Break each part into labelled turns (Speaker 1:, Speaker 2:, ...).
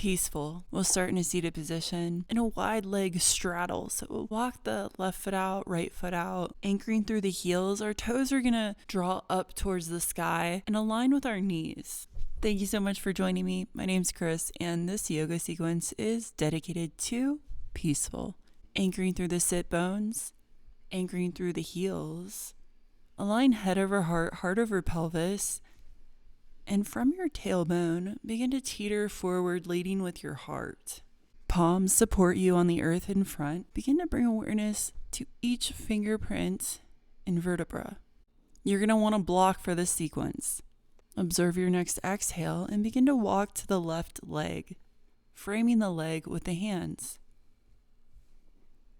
Speaker 1: Peaceful. We'll start in a seated position in a wide leg straddle. So we'll walk the left foot out, right foot out, anchoring through the heels. Our toes are going to draw up towards the sky and align with our knees. Thank you so much for joining me. My name's Chris, and this yoga sequence is dedicated to peaceful. Anchoring through the sit bones, anchoring through the heels. Align head over heart, heart over pelvis. And from your tailbone, begin to teeter forward, leading with your heart. Palms support you on the earth in front. Begin to bring awareness to each fingerprint and vertebra. You're going to want to block for this sequence. Observe your next exhale and begin to walk to the left leg, framing the leg with the hands.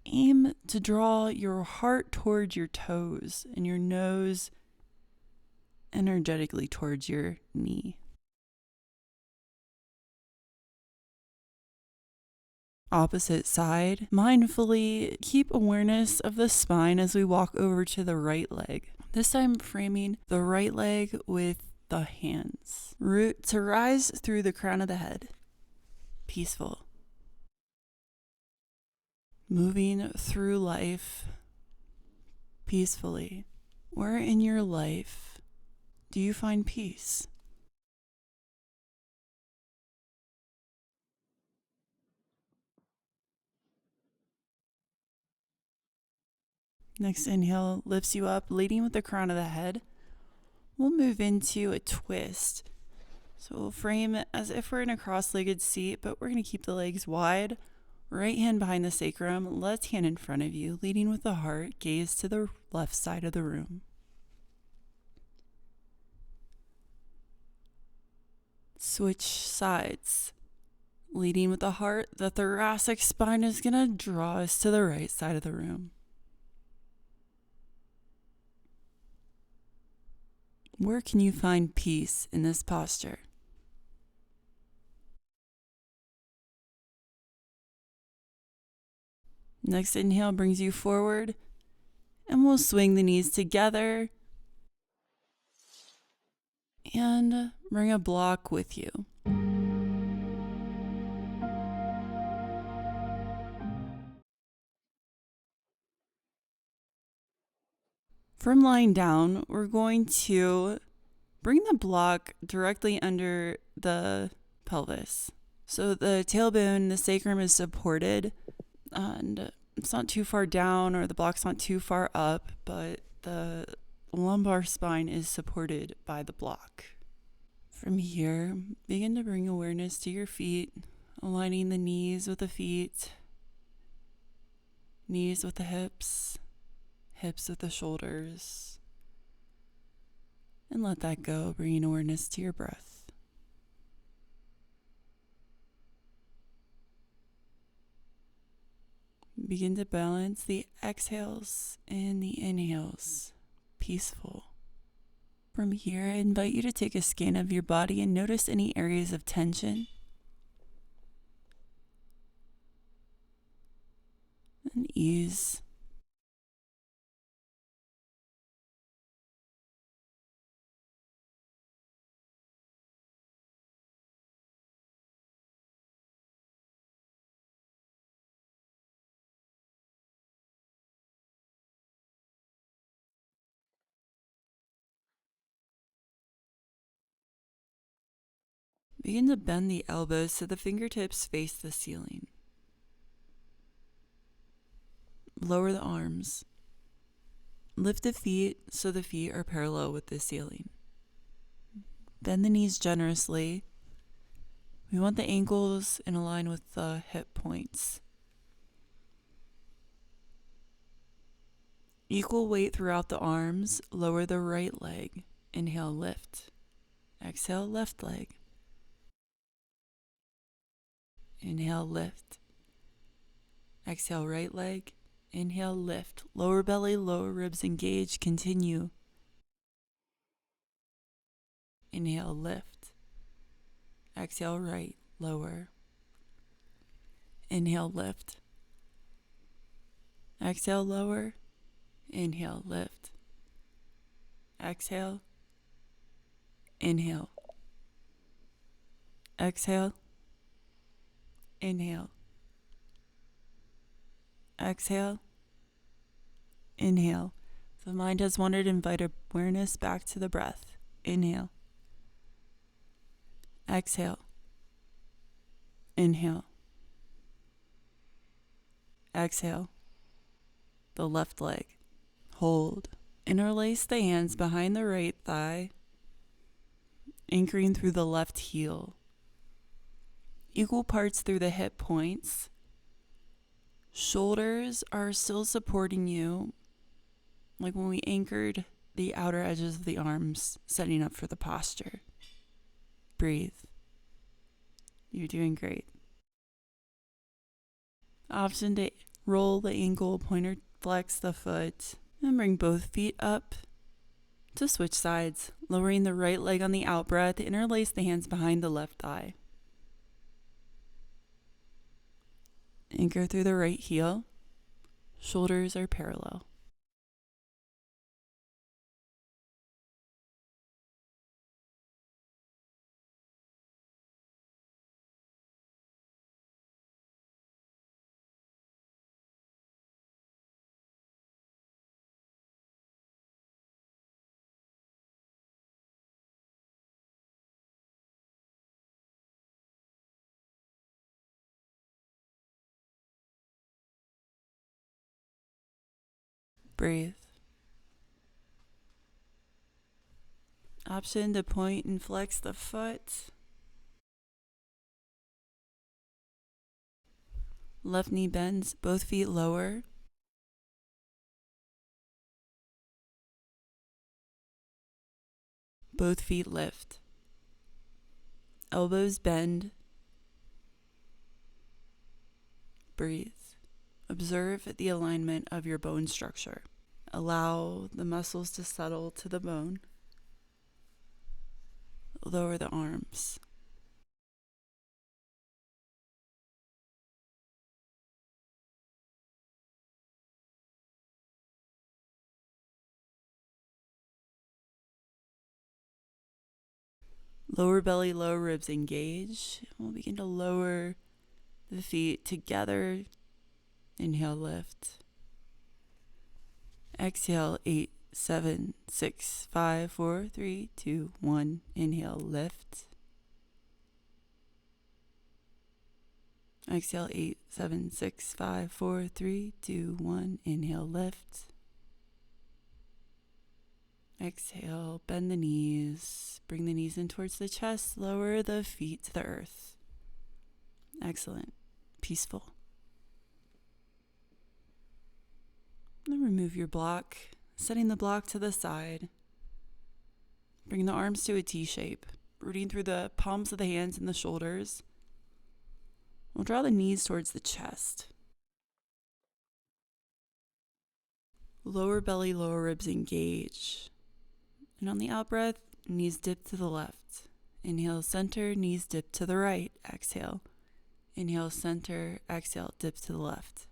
Speaker 1: Aim to draw your heart towards your toes and your nose energetically towards your knee. Opposite side, mindfully keep awareness of the spine as we walk over to the right leg. This time framing the right leg with the hands. Root to rise through the crown of the head. Peaceful. Moving through life peacefully. Where in your life do you find peace? Next inhale lifts you up, leading with the crown of the head. We'll move into a twist. So we'll frame it as if we're in a cross-legged seat, but we're going to keep the legs wide. Right hand behind the sacrum, left hand in front of you, leading with the heart, gaze to the left side of the room. Switch sides. Leading with the heart, the thoracic spine is going to draw us to the right side of the room. Where can you find peace in this posture? Next inhale brings you forward, and we'll swing the knees together and bring a block with you. From lying down, we're going to bring the block directly under the pelvis. So the tailbone, the sacrum is supported, and it's not too far down or the block's not too far up, but the lumbar spine is supported by the block. From here, begin to bring awareness to your feet, aligning the knees with the feet, knees with the hips, hips with the shoulders, and let that go, bringing awareness to your breath. Begin to balance the exhales and the inhales, peaceful. From here, I invite you to take a scan of your body and notice any areas of tension. And ease. Begin to bend the elbows so the fingertips face the ceiling. Lower the arms. Lift the feet so the feet are parallel with the ceiling. Bend the knees generously. We want the ankles in line with the hip points. Equal weight throughout the arms. Lower the right leg. Inhale, lift. Exhale, left leg. Inhale, lift. Exhale, right leg. Inhale, lift. Lower belly, lower ribs engage. Continue. Inhale, lift. Exhale, right, lower. Inhale, lift. Exhale, lower. Inhale, lift. Exhale. Inhale. Exhale. Inhale. Exhale. Inhale. If the mind has wandered, invite awareness back to the breath. Inhale. Exhale. Inhale. Exhale. The left leg. Hold. Interlace the hands behind the right thigh, anchoring through the left heel. Equal parts through the hip points. Shoulders are still supporting you, like when we anchored the outer edges of the arms, setting up for the posture. Breathe. You're doing great. Option to roll the ankle, pointer flex the foot, and bring both feet up to switch sides, lowering the right leg on the out breath. Interlace the hands behind the left thigh. Anchor through the right heel. Shoulders are parallel. Breathe. Option to point and flex the foot. Left knee bends, both feet lower. Both feet lift. Elbows bend. Breathe. Observe the alignment of your bone structure. Allow the muscles to settle to the bone. Lower the arms. Lower belly, lower ribs engage. We'll begin to lower the feet together. Inhale, lift. Exhale, 8, 7, 6, 5, 4, 3, 2, 1. Inhale, lift. Exhale, 8, 7, 6, 5, 4, 3, 2, 1. Inhale, lift. Exhale, bend the knees. Bring the knees in towards the chest. Lower the feet to the earth. Excellent. Peaceful. Then remove your block, setting the block to the side. Bring the arms to a T shape, rooting through the palms of the hands and the shoulders. We'll draw the knees towards the chest. Lower belly, lower ribs engage. And on the out breath, knees dip to the left. Inhale, center, knees dip to the right. Exhale. Inhale, center, exhale, dip to the left.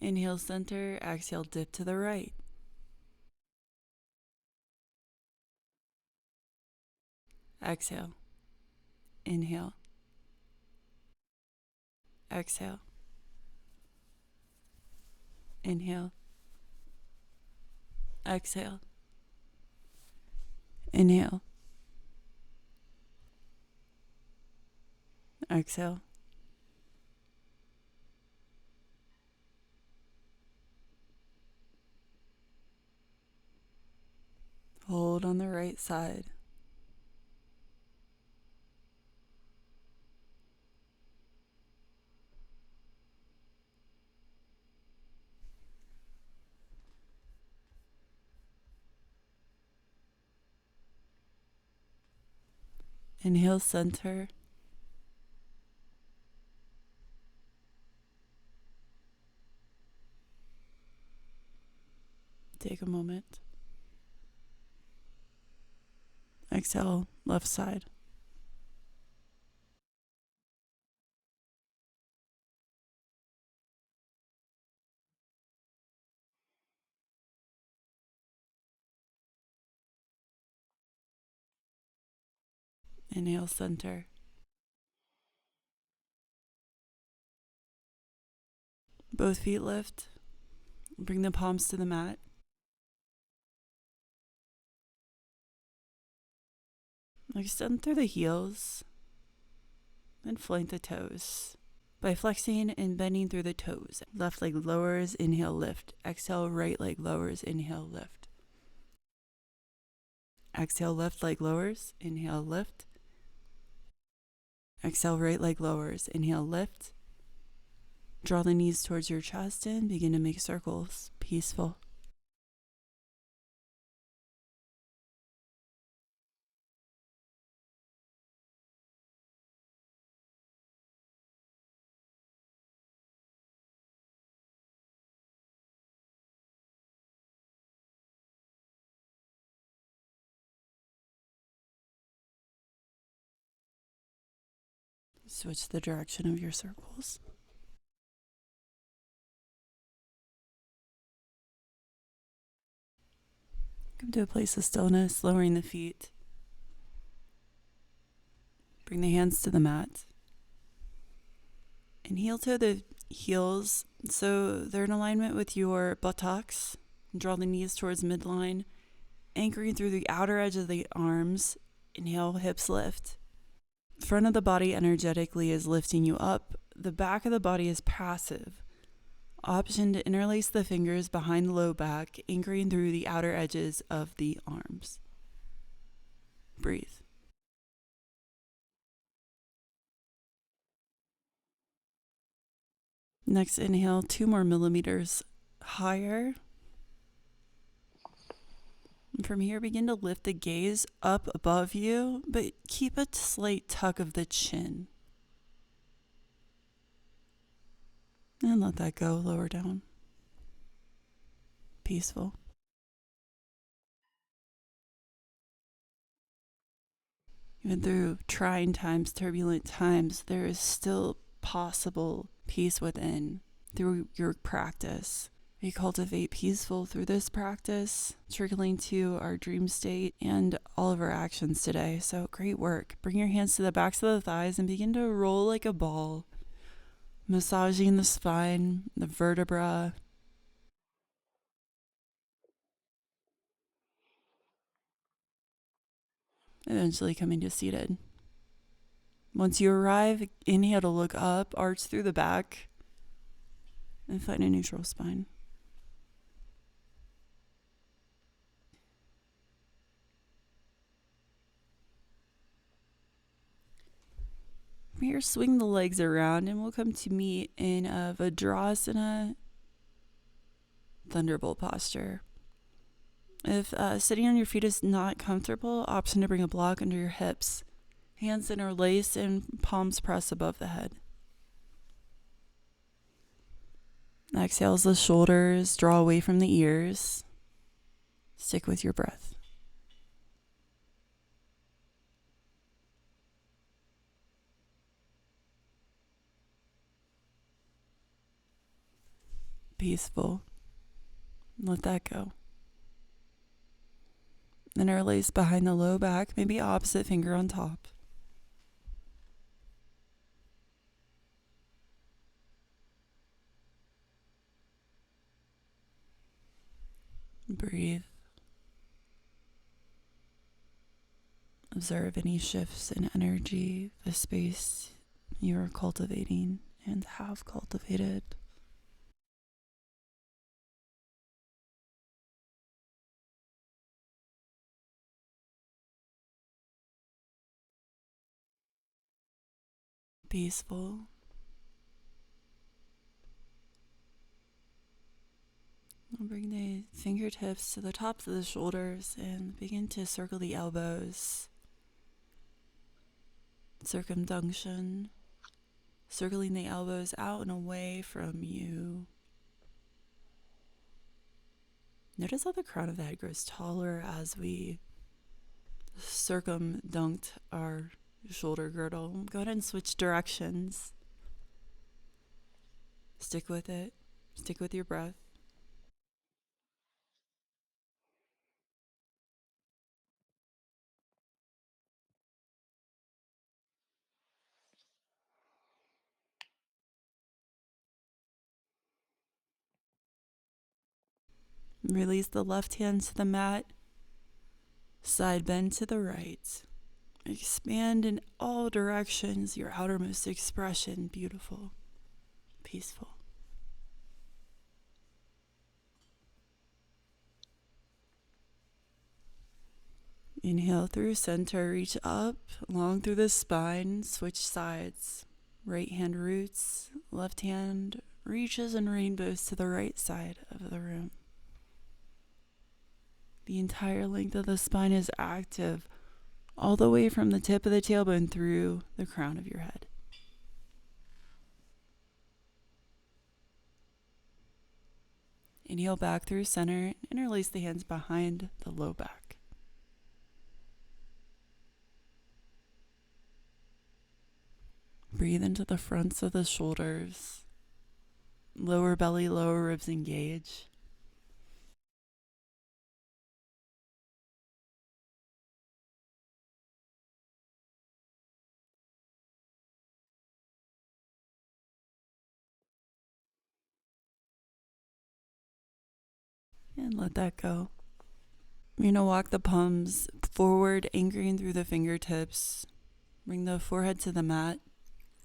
Speaker 1: Inhale, center, exhale, dip to the right. Exhale. Inhale. Exhale. Inhale. Exhale. Inhale. Exhale. Hold on the right side. Inhale, center. Take a moment. Exhale, left side. Inhale, center. Both feet lift. Bring the palms to the mat. Extend through the heels. Then flank the toes. By flexing and bending through the toes. Left leg lowers, inhale, lift. Exhale, right leg lowers, inhale, lift. Exhale, left leg lowers, inhale, lift. Exhale, right leg lowers, inhale, lift. Draw the knees towards your chest and begin to make circles. Peaceful. Switch the direction of your circles. Come to a place of stillness, lowering the feet. Bring the hands to the mat. And heel toe the heels so they're in alignment with your buttocks. Draw the knees towards midline, anchoring through the outer edge of the arms. Inhale, hips lift. Front of the body energetically is lifting you up. The back of the body is passive. Option to interlace the fingers behind the low back, anchoring through the outer edges of the arms. Breathe. Next inhale, 2 more millimeters higher. And from here, begin to lift the gaze up above you, but keep a slight tuck of the chin. And let that go, lower down. Peaceful. Even through trying times, turbulent times, there is still possible peace within through your practice. We cultivate peaceful through this practice, trickling to our dream state and all of our actions today. So great work. Bring your hands to the backs of the thighs and begin to roll like a ball, massaging the spine, the vertebra. Eventually coming to seated. Once you arrive, inhale to look up, arch through the back, and find a neutral spine. From here, swing the legs around, and we'll come to meet in a Vajrasana Thunderbolt posture. If sitting on your feet is not comfortable, option to bring a block under your hips. Hands interlace and palms press above the head. Exhale as the shoulders draw away from the ears. Stick with your breath. Peaceful. Let that go. Interlace behind the low back, maybe opposite finger on top. Breathe. Observe any shifts in energy, the space you are cultivating and have cultivated. Peaceful. We'll bring the fingertips to the tops of the shoulders and begin to circle the elbows. Circumdunction. Circling the elbows out and away from you. Notice how the crown of the head grows taller as we circumdunct our shoulder girdle. Go ahead and switch directions. Stick with it. Stick with your breath. Release the left hand to the mat. Side bend to the right. Expand in all directions, your outermost expression. Beautiful, peaceful. Inhale through center, reach up, long through the spine, switch sides. Right hand roots, left hand reaches and rainbows to the right side of the room. The entire length of the spine is active, all the way from the tip of the tailbone through the crown of your head. Inhale back through center, interlace the hands behind the low back. Breathe into the fronts of the shoulders. Lower belly, lower ribs engage. And let that go. You're going to walk the palms forward, anchoring through the fingertips. Bring the forehead to the mat.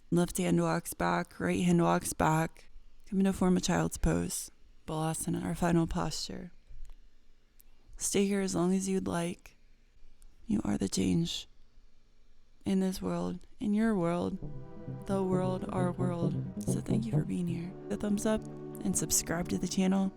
Speaker 1: Left hand walks back, right hand walks back. Come into form a child's pose. Balasana, our final posture. Stay here as long as you'd like. You are the change in this world, in your world, the world, our world. So thank you for being here. A thumbs up and subscribe to the channel.